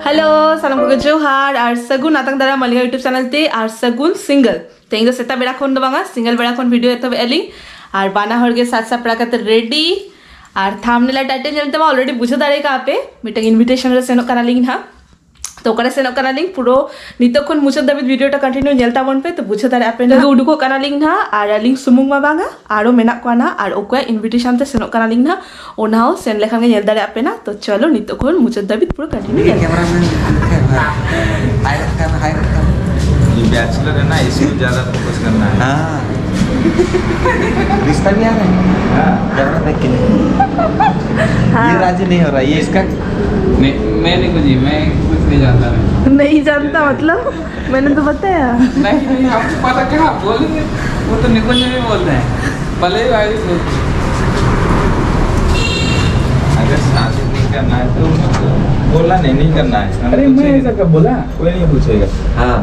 Hello सानम को जोहार और सगुन आतंक दारा मलिया यूट्यूब चैनल ते और सगुन सिंगल तेज सेता बेड़ा खन बांगा सिंगल बेड़ा खन वीडियो एतो एली और बाना हर के साथ साथ प्राकत रेडी और थामनेला टाइटल जलते मा ऑलरेडी बुझे दाड़े का आपे मिटन इनविटेशन रे सेनो कना लिंक हा तो ओकरे सेनो कना लिंक पूरो नितो खन मुझे दबित वीडियो टा कंटिन्यू जेलता बन पे तो बुझे दाड़े आपे ना उडुको कना लिंक हा और लिंक सुमुंग मा बांगा आरो मेना कोना और ओको इनविटेशन ते सेनो कना लिंक हा ओनाओ सेन लेखान के जेल दाड़े आपे ना तो चलो नितो खन मुझे दबित पूरो कंटिन्यू ये बैचलर है ना, इसमें ज़्यादा फोकस करना है। हाँ रिश्ता भी आ रहा है कैमरा देख के ये राजी नहीं हो रहा ये इसका मैं नहीं कुछ मैं कुछ नहीं जानता नहीं जानता मतलब मैंने तो बताया नहीं हमको पता कहाँ बोलेंगे वो तो निकुंज भी बोलते हैं भले ही भाई अगर शादी नहीं करना है तो बोला नहीं करना है। अरे मैं ऐसा कब बोला कोई नहीं पूछेगा। हाँ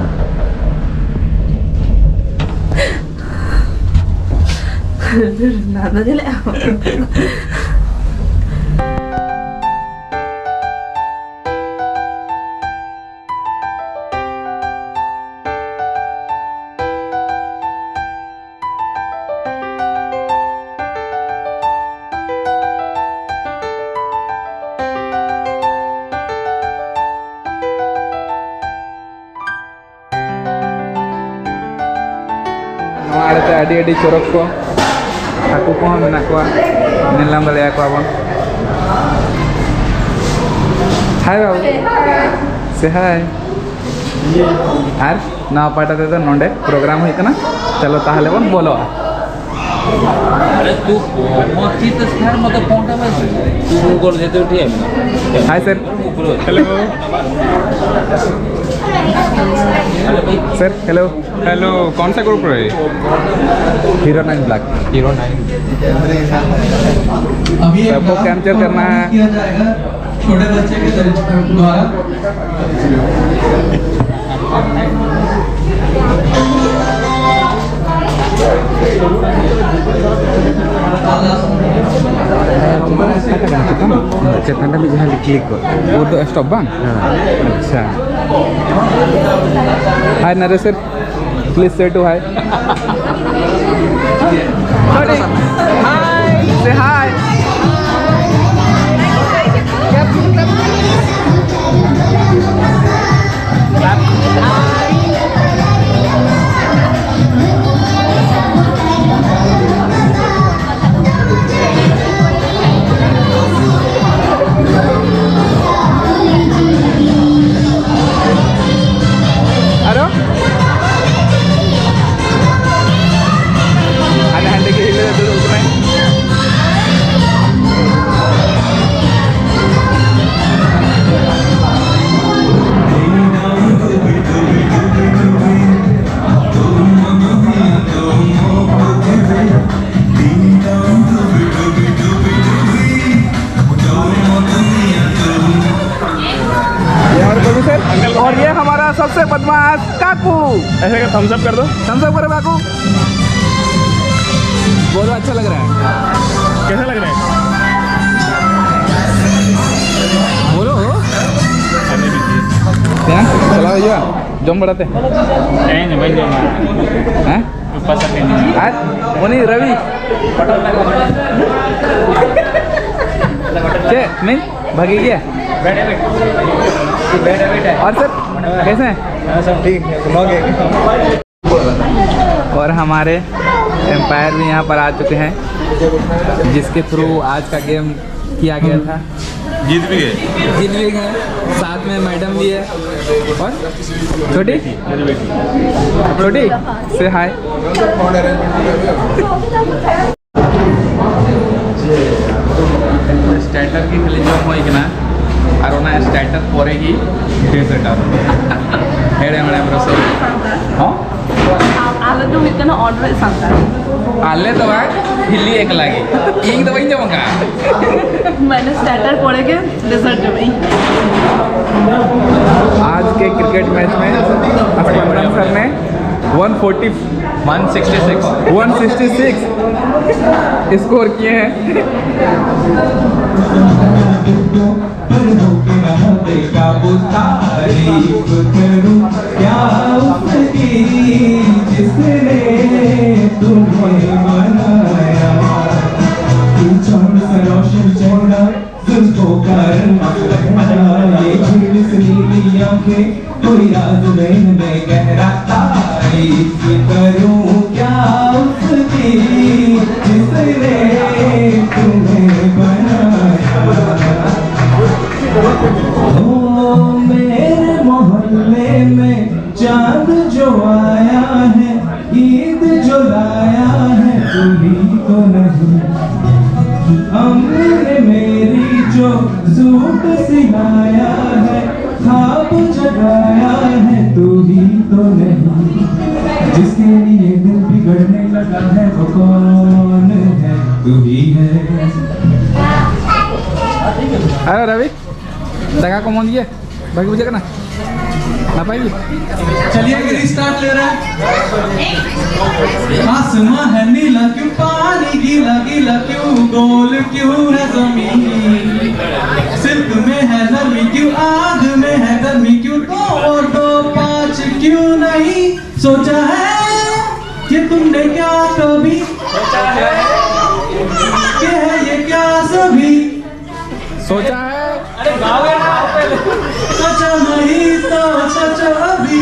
nada de leo. हमारे तो अड़ी चोरक को हाकू को मेना को नेलाम दाड़े को आबन हाय बाबू से हाय आर ना पाटा ते नोंडे प्रोग्राम होई कना चलो ताहले बन बोलो अरे तू मोती तो सर मत पोंटा बस तू कर दे तो ठीक है। Hi sir hello sir hello hello कौन सा ग्रुप है? हीरो 9 ब्लैक हीरो 9 सबको कैप्चर करना है छोटे बच्चे के द्वारा चेतन में जहाँ क्लिक कर वो तो स्टॉप बांग अच्छा हाय नरेश सर प्लीज से टू हाय हाय से हाय और ये हमारा सबसे बदमाश काकू ऐसे का थम्स अप कर दो। थम्स अप करो काकू बहुत अच्छा लग रहा है। कैसा लग रहा है? बोलो क्या चला भैया जम बढ़ाते नहीं भाई हैं पसंद नहीं आज मुनी रवि नहीं भागी गया और सर कैसे हैं? सब ठीक है और हमारे एम्पायर भी यहाँ पर आ चुके हैं जिसके थ्रू आज का गेम किया गया था। जीत भी गए साथ में मैडम भी है और छोटी से हाय स्टार्टर की खाली जम होई कना और ओना स्टार्टर परे ही डेजर्ट आ हेड एमड़ा हमरो हां आले तो इतना ऑर्डर सांता आले तो भाई हिली एक लागे एक तो वही जाऊंगा मैंने स्टार्टर पड़े के डेजर्ट में आज के क्रिकेट मैच में स्पंदन सर ने 166 स्कोर किए हैं। तारीफ करूं क्या उसकी जिसने तुम्हें बनाया। तू चांद सा रोशन चेहरा जुल्फों का रंग ये झील सी नीली आंखें कोई राज में गहरा। तारीफ करूं क्या उसकी जिसने तुम्हें बनाया। ओ मेरे मोहल्ले में चांद जो आया है ईद जो लाया है तुम्ही तो नहीं। हमने मेरी जो सूट सिलाया है खाब जगाया है तू ही तो नहीं। जिसके लिए दिल बिगड़ने लगा है वो कौन है तू ही है। अरे रवि दाका को मन दिए बाकी बुझे ना ना पाएगी। चलिए गिरी स्टार्ट ले रहा है। आसमां है नीला क्यों पानी गीला गीला क्यों गोल क्यों है जमीन। सिल्क में है नरमी क्यों आग में है गर्मी क्यों दो और दो पाँच क्यों नहीं। सोचा है कि तुमने क्या कभी कि है ये क्या सभी सोचा है सोचा नहीं तो सच अभी।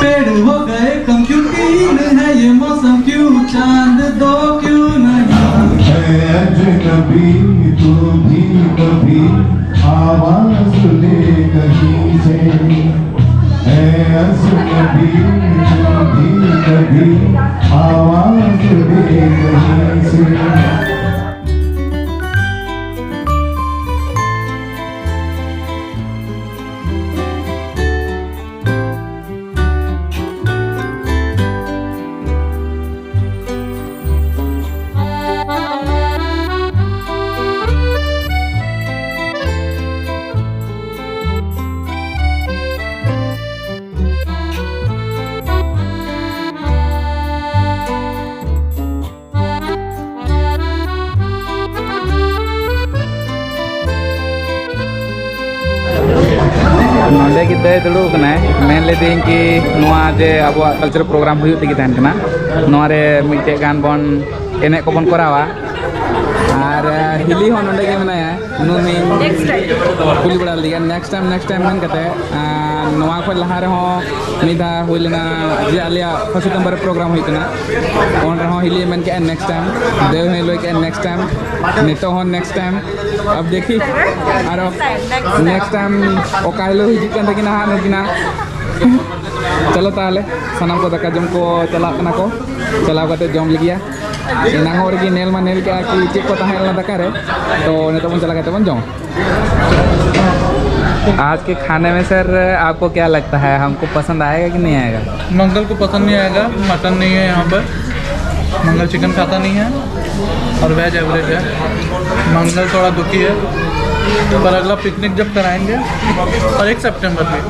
पेड़ हो गए कम क्यों तीन है ये मौसम क्यों चांद दो क्यों नहीं। है अजनबी तू भी कभी आवाज ले कहीं से। है अजनबी तू भी कभी आवाज ले कहीं से। नोडे की दुड़ू मेन लेदी कि जे अब कल्चर प्रोग्राम हुई तेगी तहन कना नोरे मिटे गान बन एने को बन करावा। और हिली हो नोडे के मनाया नुनी कुली बड़ा लिया नेक्स्ट टाइम मन कते नवा को लहा रे हो निदा हुई लेना जे आलिया 1 सितंबर प्रोग्राम हुई कना ओन रे हो हिली मन के नेक्स्ट टाइम देव ने लोय के नेक्स्ट टाइम नितो हो नेक्स्ट टाइम। अब देखी और नेक्स्ट टाइम ओकाइलो हिजी कन देखिना हा नगिना। चलो ताले सनम को दका जम को चला कना को चलाव कते जम लिया एना हो रगी नेल मा नेल के कि चेक को ताहेला दका रे तो नेतो बन चला कते बन जम। आज के खाने में सर आपको क्या लगता है हमको पसंद आएगा कि नहीं आएगा। मंगल को पसंद नहीं आएगा। मटन नहीं है यहाँ पर। मंगल चिकन खाता नहीं है और वेज एवरेज है। मंगल थोड़ा दुखी है पर अगला पिकनिक जब कराएंगे और 1 सितंबर में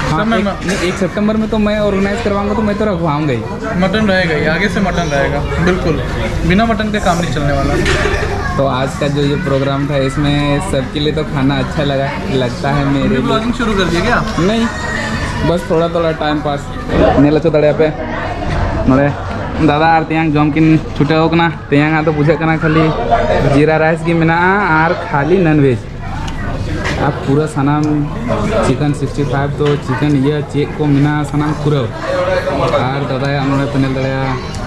हाँ, 1 सितंबर में तो मैं ऑर्गेनाइज करवाऊंगा तो मैं तो रखवाऊंगा ही। मटन रहेगा ही आगे से मटन रहेगा बिल्कुल। बिना मटन के काम नहीं चलने वाला। तो आज का जो ये प्रोग्राम था इसमें सबके लिए तो खाना अच्छा लगता है मेरे लिए। ब्लॉगिंग शुरू कर दिया क्या? नहीं बस थोड़ा टाइम पास नेला चो दड़े पे नोड़े दादा और तेयांग जम किन छुटे होकना तेयांग तो बुझे कना खाली जीरा राइस की मेना और खाली नॉनवेज आप पूरा सनाम चिकन 65 तो चिकन ये चेक को मेना सनाम पूरा और दादा नोड़े पेनल दड़या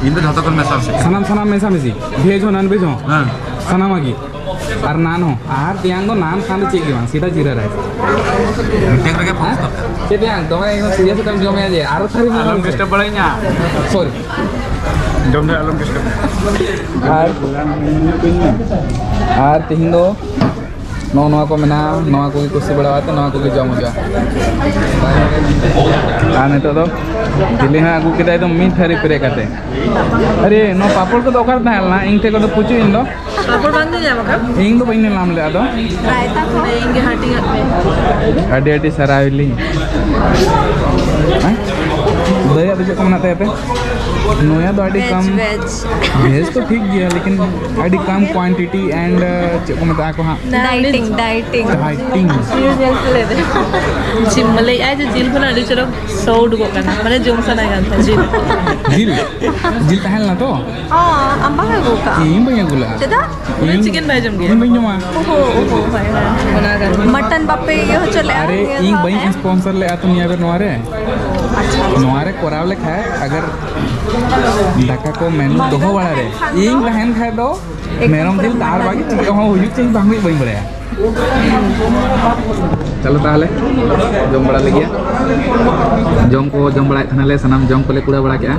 इन तो मेसा सनाम मेसा मेसी भेज हो नॉनवेज हो सनाम आगी और नान हो और तेयांग तो नान खाने चेक के सीधा जीरा राइस तेयांग तो मैं एकदम सीरियस एकदम जमे जे और थारी Alam kesta balainya. Sorry Jom deh alam kesta. और तेहिं दो नवा को मेना नवा को कुछ बड़ा तो नवा को जम हो जा और नितो दो दिल्ली हाँ आगू के तो मीट थारी पेरे करते अरे नो पापड़ को तो करता है ना इंग थे को तो पूछो इन दो पापड़ बांध दिया मगर इंग तो पहिने नाम ले दो रायता को देंगे हटी में हड्डी सरावली हैं दया तो जो कम नाते हैं नोया तो अड़ी कम भेज तो ठीक गया लेकिन अड़ी कम क्वांटिटी एंड चेक को मता को हां डाइटिंग डाइटिंग हाइटिंग जिम मले आज जिल खना अड़ी चलो सौड गो कना माने जोम सना गान था जिल जिल तहल ना तो अम्बा का गोका इन बया गुला चदा चिकन भाई जम गया इन बया ओहो ओहो भाई बना कर मटन बापे ये हो चले अरे इन बई स्पॉन्सर ले आतो निया बेर नोरे नोरे कोराव ले खाए अगर दाका को मेनू दोहो वाला रे इन लहन खाए दो मेरम दिल तार बागी चिक हो हुई चाहिए बांगी बई बड़या चलो ताले जम बड़ा लगिया जम को जम बड़ा थाना ले सनाम जम को ले कुड़ा बड़ा क्या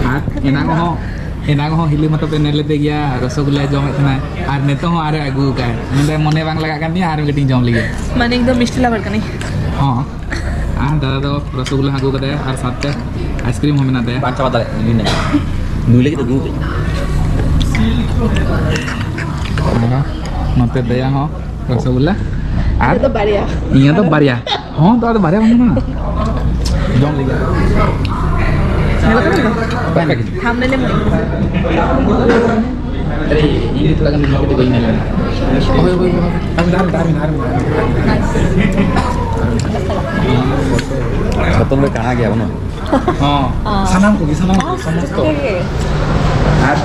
हां एना को हिली मत पे नेले दे गया रसगुल्ला जम थाना आर नेतो हो आरे आगु का मुंडे मने बांग लगा कान आर गटी जम लगे माने एकदम मिष्टी लागर कनी हां दादा तो रसगुल्ला आगु कदे आर साथे आइसक्रीम हो मेना दे पांच बता नी ने नुले के दगु नते दया हो रसगुल्ला आर तो बढ़िया इया तो बारिया हां तो बारिया बन ना जम लगे हमने ले अरे ये तो लगा निकल के गई ना ओए ओए हम दार खत्म में कहां गया बनो हां सनाम को समस्त आर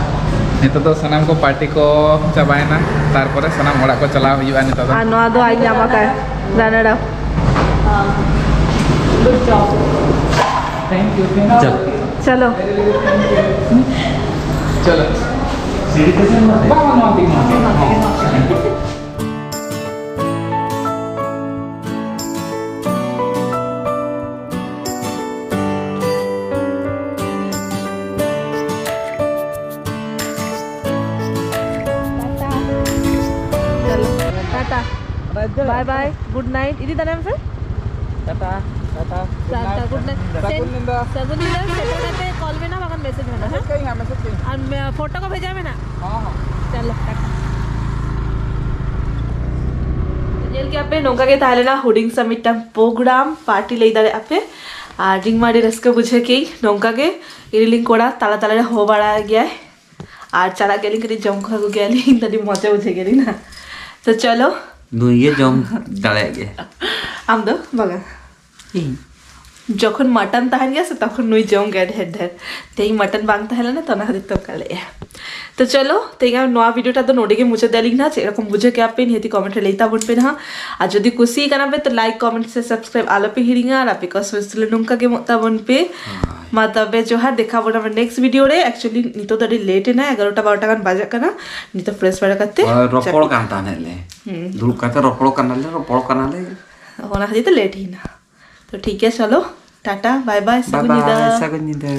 नेतो तो सनाम को पार्टी को चाबायना तारपरे सनाम ओड़ा को चलाव हुआ नेतो तो नो दो आई जामा का runner up good job thank you चलो चलो सीढ़ी कैसे बाबा माती tata bye bye good night इदी दाना से टाटा गुड नाइट सगुनिंदा सेक्रेटरी कॉल में ना मगन मैसेज में ना कहीं हां मैसेज कहीं और मैं फोटो को भेजा में ना हां चलो जेल के आपे नोका के ताले ना हुडिंग समिट प्रोग्राम पार्टी ले दारे आपे आ रिंग मारे रस्के बुझे के नोका के इरिलिंग कोड़ा ताला ताला रे हो बड़ा गया है और चला गेली करी जम खा गेली तदी मजा बुझे गेली ना तो चलो नुये जम डाले गे हम दो बगा যখন মাটন তাহান গেছে তখন নুই জম গে ঢের ঢের তেই মাটন বাং তাহলে না তো না হাতে তো কালে तो चलो तेगा नवा वीडियोटा तो नोडे के मुझे देलिंग ना एरकम बुझे के आप पे निहती कमेंट लेता बन पे ना आ जदी कुसी कना पे तो लाइक कमेंट से सब्सक्राइब आलो पे हिरिंगा और आपे कस वस्तुले नुंका के मोता बन पे मा तबे जो है देखा बोना नेक्स्ट वीडियो रे एक्चुअली नितो दडी लेट है ना 11टा 12टा गान बाजा कना नितो फ्रेश बड़ा करते रोपड़ कांता ने ले दुल काते रोपड़ कनाले होना हदी तो लेट ही ना तो ठीक है चलो tata bye bye bye bye सगुनिदा